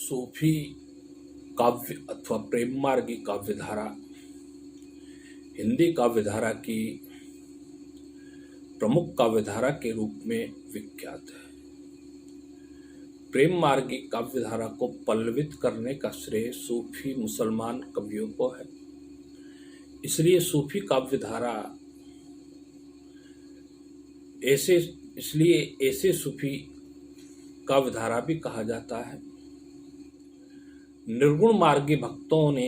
सूफी काव्य अथवा प्रेम मार्गी काव्यधारा हिंदी काव्यधारा की प्रमुख काव्यधारा के रूप में विख्यात है। प्रेम मार्गी काव्यधारा को पल्लवित करने का श्रेय सूफी मुसलमान कवियों को है। इसलिए सूफी काव्यधारा ऐसे सूफी काव्यधारा भी कहा जाता है। निर्गुण मार्गी भक्तों ने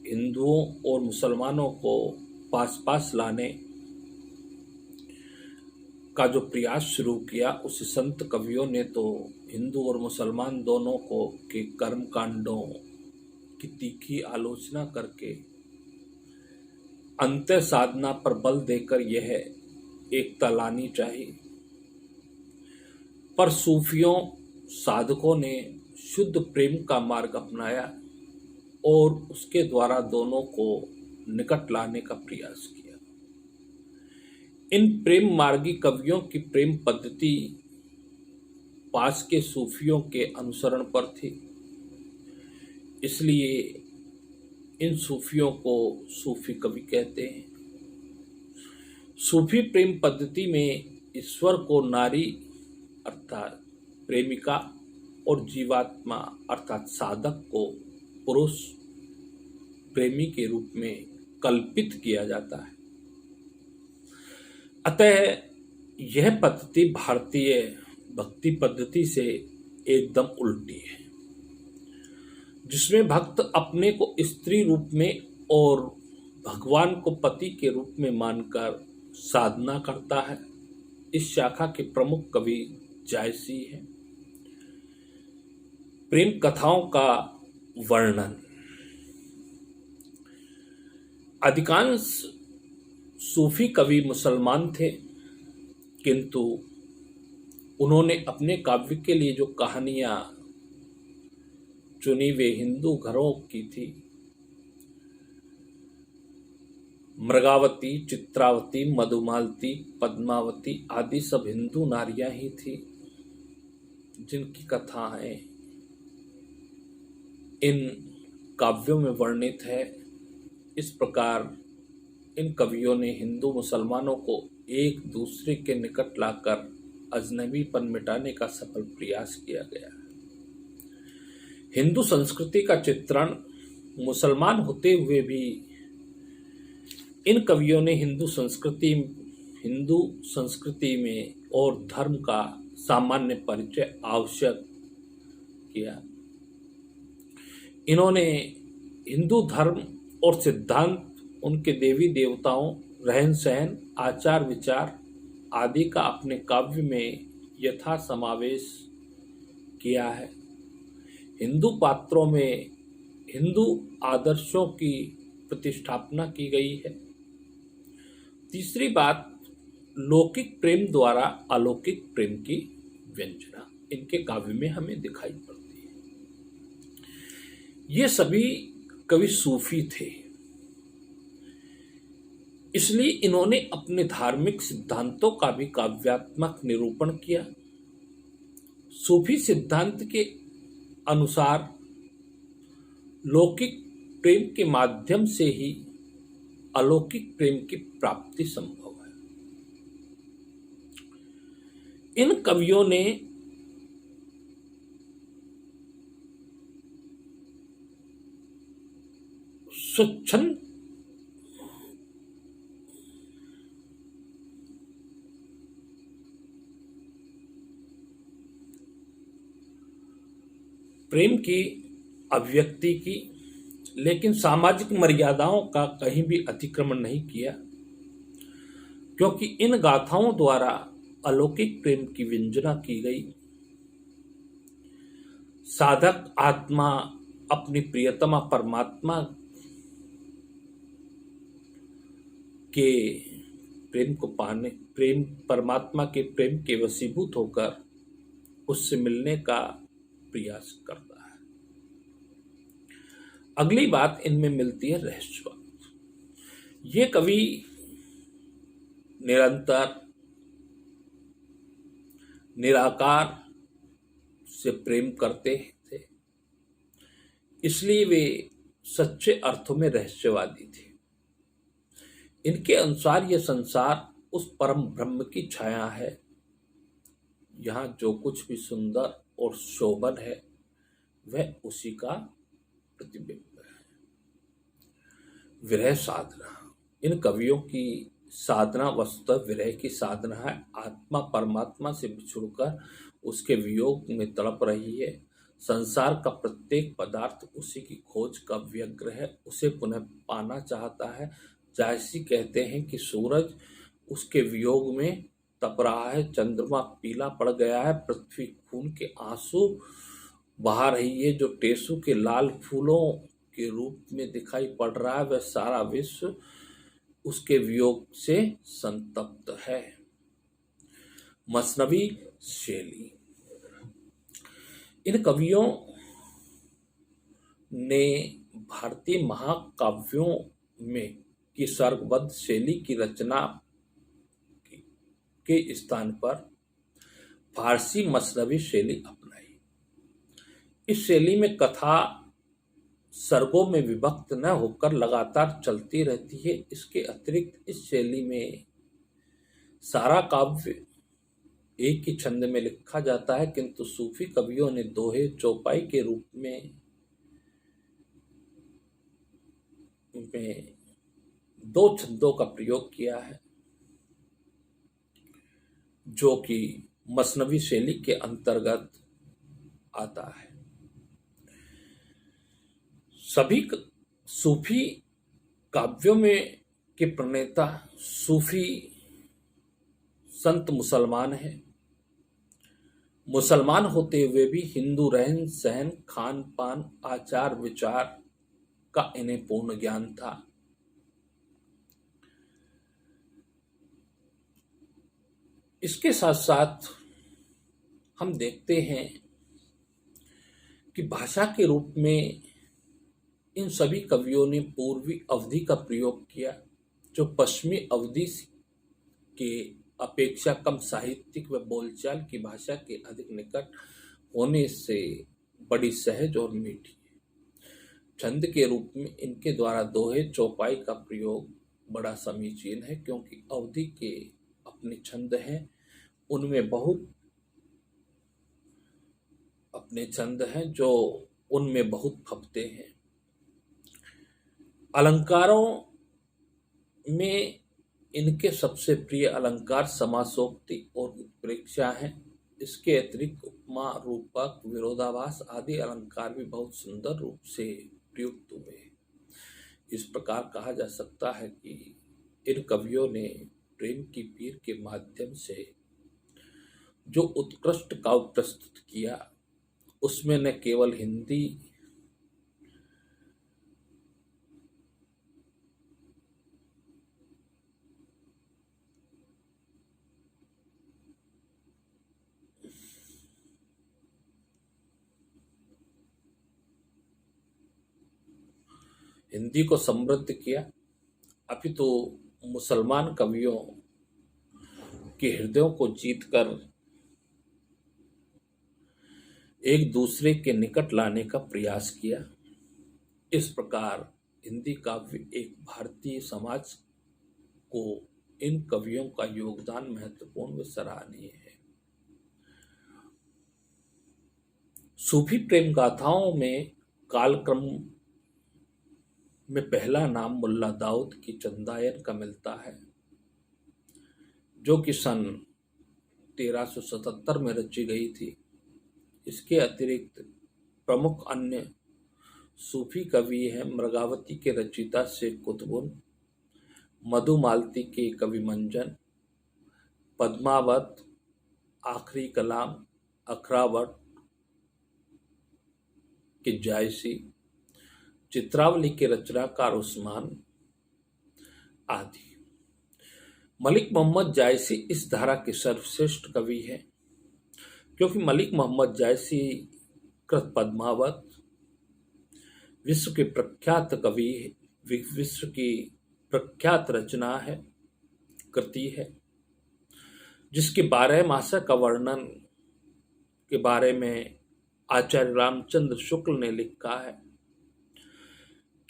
हिंदुओं और मुसलमानों को पास लाने का जो प्रयास शुरू किया, उस संत कवियों ने तो हिंदू और मुसलमान दोनों को के कर्म कांडों की तीखी आलोचना करके अंत साधना पर बल देकर यह एकता लानी चाहिए। पर सूफियों साधकों ने शुद्ध प्रेम का मार्ग अपनाया और उसके द्वारा दोनों को निकट लाने का प्रयास किया। इन प्रेम मार्गी कवियों की प्रेम पद्धति पास के सूफियों के अनुसरण पर थी। इसलिए इन सूफियों को सूफी कवि कहते हैं। सूफी प्रेम पद्धति में ईश्वर को नारी अर्थात प्रेमिका और जीवात्मा अर्थात साधक को पुरुष प्रेमी के रूप में कल्पित किया जाता है। अतः यह पद्धति भारतीय भक्ति पद्धति से एकदम उल्टी है, जिसमें भक्त अपने को स्त्री रूप में और भगवान को पति के रूप में मानकर साधना करता है। इस शाखा के प्रमुख कवि जायसी है। प्रेम कथाओं का वर्णन। अधिकांश सूफी कवि मुसलमान थे, किंतु उन्होंने अपने काव्य के लिए जो कहानियां चुनी वे हिंदू घरों की थी। मृगावती, चित्रावती, मधुमालती, पद्मावती आदि सब हिंदू नारियां ही थी, जिनकी कथाएं इन काव्यों में वर्णित है। इस प्रकार इन कवियों ने हिंदू मुसलमानों को एक दूसरे के निकट लाकर अजनबीपन मिटाने का सफल प्रयास किया गया। हिंदू संस्कृति का चित्रण मुसलमान होते हुए भी इन कवियों ने हिंदू संस्कृति में और धर्म का सामान्य परिचय आवश्यक किया। इन्होंने हिंदू धर्म और सिद्धांत, उनके देवी देवताओं, रहन सहन, आचार विचार आदि का अपने काव्य में यथा समावेश किया है। हिंदू पात्रों में हिंदू आदर्शों की प्रतिष्ठापना की गई है। तीसरी बात, लौकिक प्रेम द्वारा अलौकिक प्रेम की व्यंजना इनके काव्य में हमें दिखाई पड़ती है। ये सभी कवि सूफी थे, इसलिए इन्होंने अपने धार्मिक सिद्धांतों का भी काव्यात्मक निरूपण किया। सूफी सिद्धांत के अनुसार लौकिक प्रेम के माध्यम से ही अलौकिक प्रेम की प्राप्ति संभव है। इन कवियों ने स्वच्छंद प्रेम की अभिव्यक्ति की, लेकिन सामाजिक मर्यादाओं का कहीं भी अतिक्रमण नहीं किया, क्योंकि इन गाथाओं द्वारा अलौकिक प्रेम की व्यंजना की गई। साधक आत्मा अपनी प्रियतमा परमात्मा के परमात्मा के प्रेम के वशीभूत होकर उससे मिलने का प्रयास करता है। अगली बात इनमें मिलती है रहस्यवाद। ये कवि निरंतर निराकार से प्रेम करते थे। इसलिए वे सच्चे अर्थों में रहस्यवादी थे। इनके अनुसार यह संसार उस परम ब्रह्म की छाया है। यहाँ जो कुछ भी सुंदर और शोभन है वह उसी का प्रतिबिंब है। विरह साधना, इन कवियों की साधना वस्तुतः विरह की साधना है। आत्मा परमात्मा से बिछुड़कर उसके वियोग में तड़प रही है। संसार का प्रत्येक पदार्थ उसी की खोज का व्यग्र है, उसे पुनः पाना चाहता है। जैसी कहते हैं कि सूरज उसके वियोग में तप रहा है, चंद्रमा पीला पड़ गया है, पृथ्वी खून के आंसू बहा रही है, जो टेसू के लाल फूलों के रूप में दिखाई पड़ रहा है, वह सारा विश्व उसके वियोग से संतप्त है। मसनवी शैली, इन कवियों ने भारतीय महाकाव्यों में की सर्गबद्ध शैली की रचना के स्थान पर फारसी मसनवी शैली अपनाई। इस शैली में कथा सर्गों में विभक्त न होकर लगातार चलती रहती है। इसके अतिरिक्त इस शैली में सारा काव्य एक ही छंद में लिखा जाता है, किंतु सूफी कवियों ने दोहे चौपाई के रूप में दो छंदों का प्रयोग किया है, जो कि मसनवी शैली के अंतर्गत आता है। सभी सूफी काव्यों में के प्रणेता सूफी संत मुसलमान हैं। मुसलमान होते हुए भी हिंदू रहन सहन, खान पान, आचार विचार का इन्हें पूर्ण ज्ञान था। इसके साथ साथ हम देखते हैं कि भाषा के रूप में इन सभी कवियों ने पूर्वी अवधि का प्रयोग किया, जो पश्चिमी अवधि के अपेक्षा कम साहित्यिक व बोलचाल की भाषा के अधिक निकट होने से बड़ी सहज और मीठी है। छंद के रूप में इनके द्वारा दोहे चौपाई का प्रयोग बड़ा समीचीन है, क्योंकि अवधि के अपने छंद हैं, उनमें बहुत अपने छंद हैं जो उनमें बहुत फबते हैं। अलंकारों में इनके सबसे प्रिय अलंकार समासोक्ति और उत्प्रेक्षा हैं। इसके अतिरिक्त उपमा, रूपक, विरोधाभास आदि अलंकार भी बहुत सुंदर रूप से प्रयुक्त हुए। इस प्रकार कहा जा सकता है कि इन कवियों ने प्रेम की पीर के माध्यम से जो उत्कृष्ट काव्य प्रस्तुत किया, उसमें न केवल हिंदी को समृद्ध किया, अपितु मुसलमान कवियों के हृदयों को जीतकर एक दूसरे के निकट लाने का प्रयास किया। इस प्रकार हिंदी काव्य एक भारतीय समाज को इन कवियों का योगदान महत्वपूर्ण व सराहनीय है। सूफी प्रेम गाथाओं में कालक्रम में पहला नाम मुल्ला दाऊद की चंदायन का मिलता है, जो कि सन 1377 में रची गई थी। इसके अतिरिक्त प्रमुख अन्य सूफी कवि हैं मृगावती के रचयिता शेख कुतुबुन, मधुमालती के कवि मंजन, पद्मावत, आखरी कलाम, अखरावट के जायसी, चित्रावली के रचनाकार उस्मान आदि। मलिक मोहम्मद जायसी इस धारा के सर्वश्रेष्ठ कवि हैं, क्योंकि मलिक मोहम्मद जायसी कृत पद्मावत विश्व के प्रख्यात कवि, विश्व की प्रख्यात रचना है, कृति है, जिसके 12 मासा का वर्णन के बारे में आचार्य रामचंद्र शुक्ल ने लिखा है।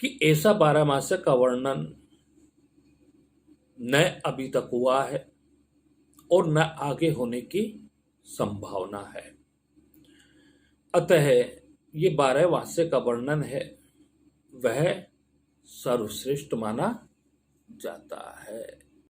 कि ऐसा बारहमासे का वर्णन न अभी तक हुआ है और न आगे होने की संभावना है। अतः ये बारहमासे का वर्णन है वह सर्वश्रेष्ठ माना जाता है।